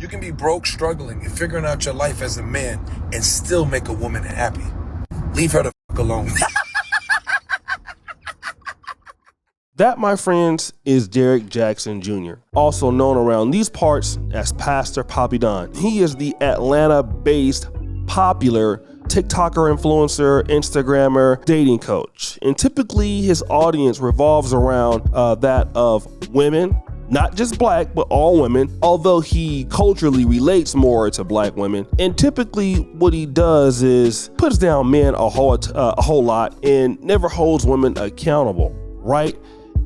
You can be broke, struggling, and figuring out your life as a man and still make a woman happy. Leave her the fuck alone. That, my friends, is Derrick Jaxn Jr., also known around these parts as Pastor Poppy Don. He is the Atlanta-based popular TikToker, influencer, Instagrammer, dating coach. And typically his audience revolves around that of women, not just black, but all women, although he culturally relates more to black women. And typically what he does is puts down men a whole lot and never holds women accountable, right?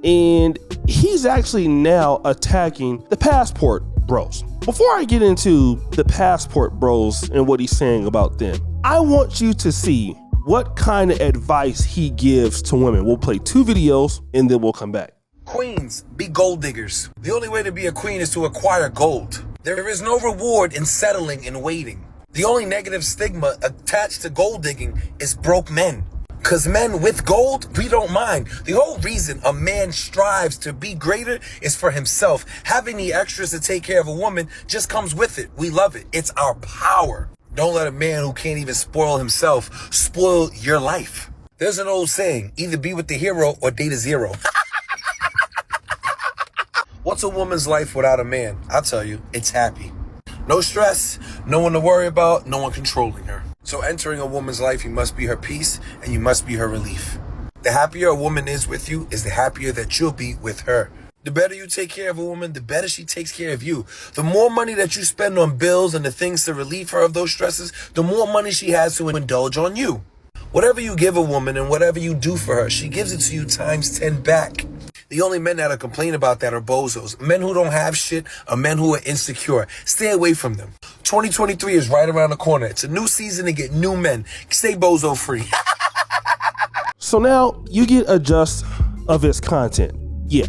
And he's actually now attacking the passport bros. Before I get into the passport bros and what he's saying about them, I want you to see what kind of advice he gives to women. We'll play 2 videos and then we'll come back. Queens, be gold diggers. The only way to be a queen is to acquire gold. There is no reward in settling and waiting. The only negative stigma attached to gold digging is broke men. Because men with gold, we don't mind. The whole reason a man strives to be greater is for himself. Having the extras to take care of a woman just comes with it. We love it. It's our power. Don't let a man who can't even spoil himself spoil your life. There's an old saying, either be with the hero or date a zero. What's a woman's life without a man? I'll tell you, it's happy. No stress, no one to worry about, no one controlling her. So entering a woman's life, you must be her peace and you must be her relief. The happier a woman is with you is the happier that you'll be with her. The better you take care of a woman, the better she takes care of you. The more money that you spend on bills and the things to relieve her of those stresses, the more money she has to indulge on you. Whatever you give a woman and whatever you do for her, she gives it to you times 10 back. The only men that'll complain about that are bozos. Men who don't have shit are men who are insecure. Stay away from them. 2023 is right around the corner. It's a new season to get new men. Stay bozo free. So now you get a gist of his content. Yeah.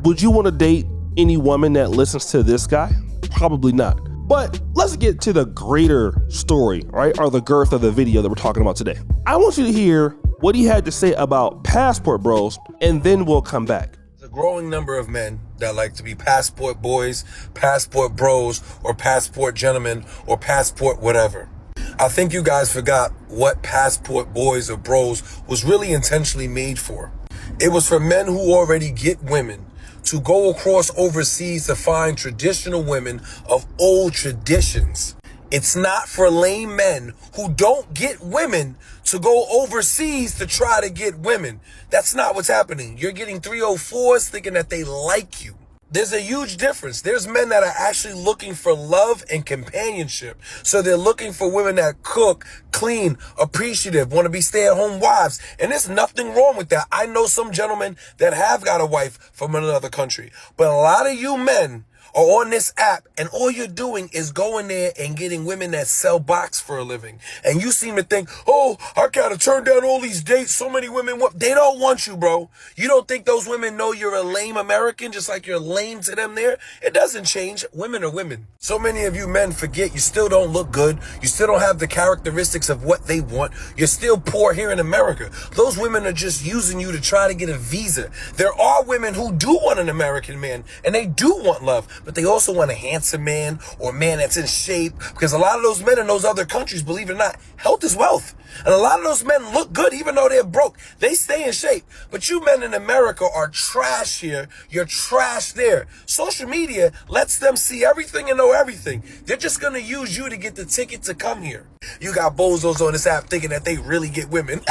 Would you want to date any woman that listens to this guy? Probably not. But let's get to the greater story, right? Or the girth of the video that we're talking about today. I want you to hear what he had to say about passport bros, and then we'll come back. There's a growing number of men that like to be passport boys, passport bros, or passport gentlemen, or passport whatever. I think you guys forgot what passport boys or bros was really intentionally made for. It was for men who already get women to go across overseas to find traditional women of old traditions. It's not for lame men who don't get women to go overseas to try to get women. That's not what's happening. You're getting 304s thinking that they like you. There's a huge difference. There's men that are actually looking for love and companionship. So they're looking for women that cook, clean, appreciative, want to be stay-at-home wives. And there's nothing wrong with that. I know some gentlemen that have got a wife from another country. But a lot of you men are on this app and all you're doing is going there and getting women that sell box for a living. And you seem to think, oh, I gotta turn down all these dates. So many women want, they don't want you, bro. You don't think those women know you're a lame American just like you're lame to them there? It doesn't change. Women are women. So many of you men forget you still don't look good. You still don't have the characteristics of what they want. You're still poor here in America. Those women are just using you to try to get a visa. There are women who do want an American man and they do want love. But they also want a handsome man or a man that's in shape, because a lot of those men in those other countries, believe it or not, health is wealth. And a lot of those men look good even though they're broke. They stay in shape. But you men in America are trash here. You're trash there. Social media lets them see everything and know everything. They're just going to use you to get the ticket to come here. You got bozos on this app thinking that they really get women.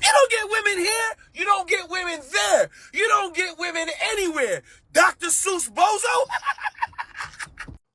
You don't get women here. You don't get women there. You don't get women anywhere. Dr. Seuss bozo.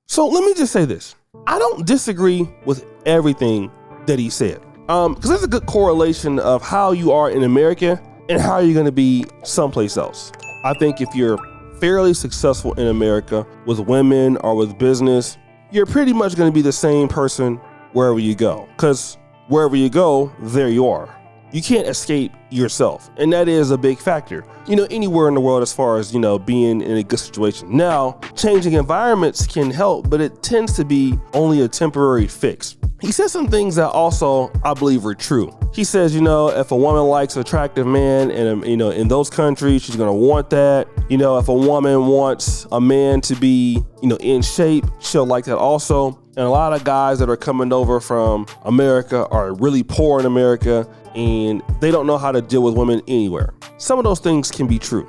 So let me just say this. I don't disagree with everything that he said. Because there's a good correlation of how you are in America and how you're going to be someplace else. I think if you're fairly successful in America with women or with business, you're pretty much going to be the same person wherever you go. Because wherever you go, there you are. You can't escape yourself. And that is a big factor, anywhere in the world as far as, being in a good situation. Now, changing environments can help, but it tends to be only a temporary fix. He says some things that also I believe are true. He says, if a woman likes an attractive man and, in those countries, she's going to want that. You know, if a woman wants a man to be, in shape, she'll like that also. And a lot of guys that are coming over from America are really poor in America and they don't know how to deal with women anywhere. Some of those things can be true,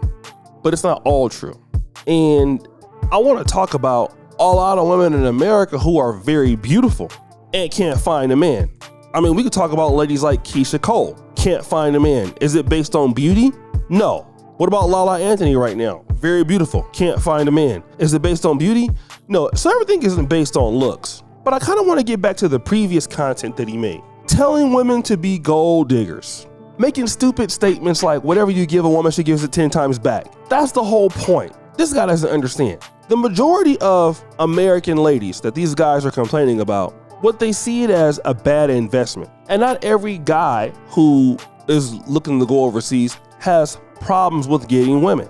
but it's not all true. And I want to talk about a lot of women in America who are very beautiful and can't find a man. I mean, we could talk about ladies like Keisha Cole, can't find a man. Is it based on beauty? No. What about Lala Anthony right now? Very beautiful, can't find a man. Is it based on beauty? No, so everything isn't based on looks. But I kind of want to get back to the previous content that he made. Telling women to be gold diggers. Making stupid statements like whatever you give a woman, she gives it 10 times back. That's the whole point. This guy doesn't understand. The majority of American ladies that these guys are complaining about, what they see it as a bad investment. And not every guy who is looking to go overseas has problems with getting women.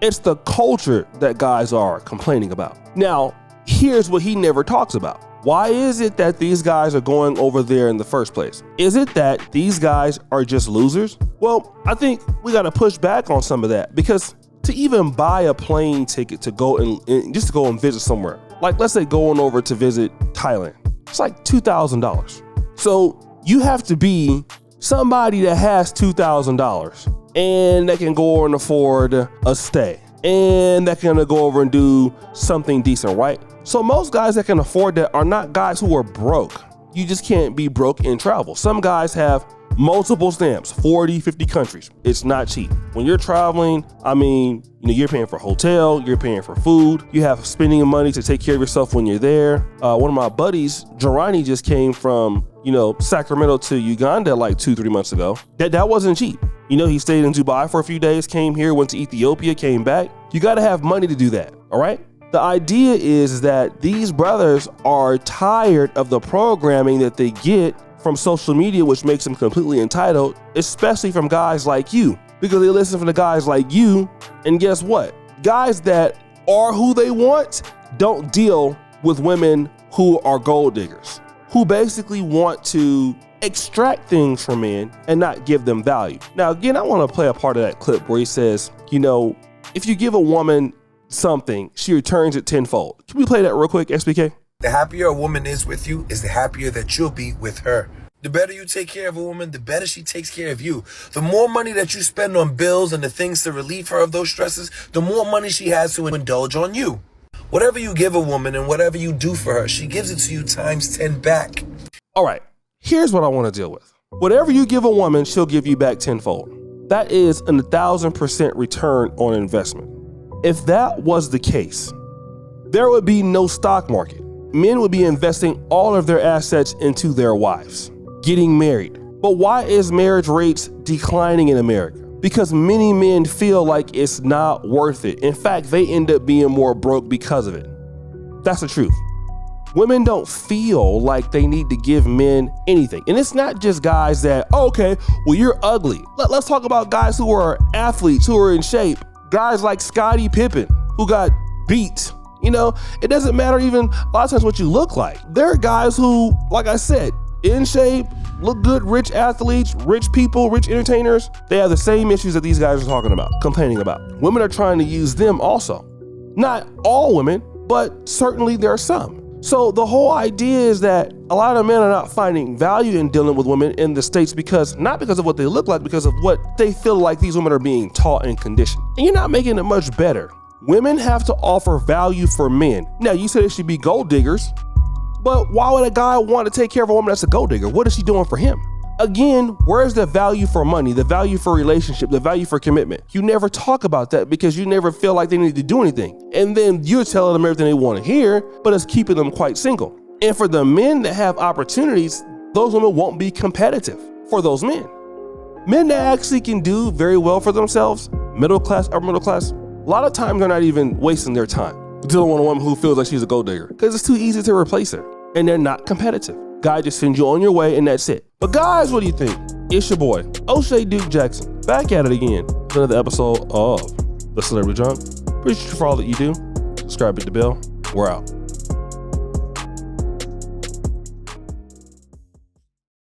It's the culture that guys are complaining about. Now, here's what he never talks about. Why is it that these guys are going over there in the first place? Is it that these guys are just losers? Well, I think we got to push back on some of that, because to even buy a plane ticket to go and just to go and visit somewhere, like let's say going over to visit Thailand, it's like $2,000. So you have to be somebody that has $2,000 and that can go over and afford a stay and that can go over and do something decent, right? So most guys that can afford that are not guys who are broke. You just can't be broke and travel. Some guys have multiple stamps, 40, 50 countries. It's not cheap. When you're traveling, I mean, you're paying for a hotel, you're paying for food, you have spending money to take care of yourself when you're there. One of my buddies, Jarani, just came from, Sacramento to Uganda like 2-3 months ago. That wasn't cheap. He stayed in Dubai for a few days, came here, went to Ethiopia, came back. You got to have money to do that, all right? The idea is that these brothers are tired of the programming that they get from social media, which makes them completely entitled, especially from guys like you, because they listen from the guys like you. And guess what? Guys that are who they want don't deal with women who are gold diggers, who basically want to extract things from men and not give them value. Now, again, I want to play a part of that clip where he says, if you give a woman something, she returns it tenfold. Can we play that real quick, SBK? The happier a woman is with you is the happier that you'll be with her. The better you take care of a woman, the better she takes care of you. The more money that you spend on bills and the things to relieve her of those stresses, the more money she has to indulge on you. Whatever you give a woman and whatever you do for her, she gives it to you times 10 back. All right, here's what I want to deal with. Whatever you give a woman, she'll give you back tenfold. That is an 1,000% return on investment. If that was the case, there would be no stock market. Men would be investing all of their assets into their wives, getting married. But why is marriage rates declining in America? Because many men feel like it's not worth it. In fact, they end up being more broke because of it. That's the truth. Women don't feel like they need to give men anything. And it's not just guys that, you're ugly. Let's talk about guys who are athletes, who are in shape. Guys like Scottie Pippen, who got beat. It doesn't matter even a lot of times what you look like. There are guys who, like I said, in shape, look good, rich athletes, rich people, rich entertainers. They have the same issues that these guys are talking about, complaining about. Women are trying to use them also. Not all women, but certainly there are some. So the whole idea is that a lot of men are not finding value in dealing with women in the States not because of what they look like, because of what they feel like these women are being taught and conditioned. And you're not making it much better. Women have to offer value for men. Now, you said it should be gold diggers, but why would a guy want to take care of a woman that's a gold digger? What is she doing for him? Again, where's the value for money, the value for relationship, the value for commitment? You never talk about that because you never feel like they need to do anything. And then you're telling them everything they want to hear, but it's keeping them quite single. And for the men that have opportunities, those women won't be competitive for those men. Men that actually can do very well for themselves, middle class, upper middle class, a lot of times they're not even wasting their time dealing with a woman who feels like she's a gold digger because it's too easy to replace her and they're not competitive. Guy just sends you on your way and that's it. But guys, what do you think? It's your boy, O'Shea Duke Jackson, back at it again with another episode of The Celebrity Junk. Appreciate you for all that you do. Subscribe, hit the bell. We're out.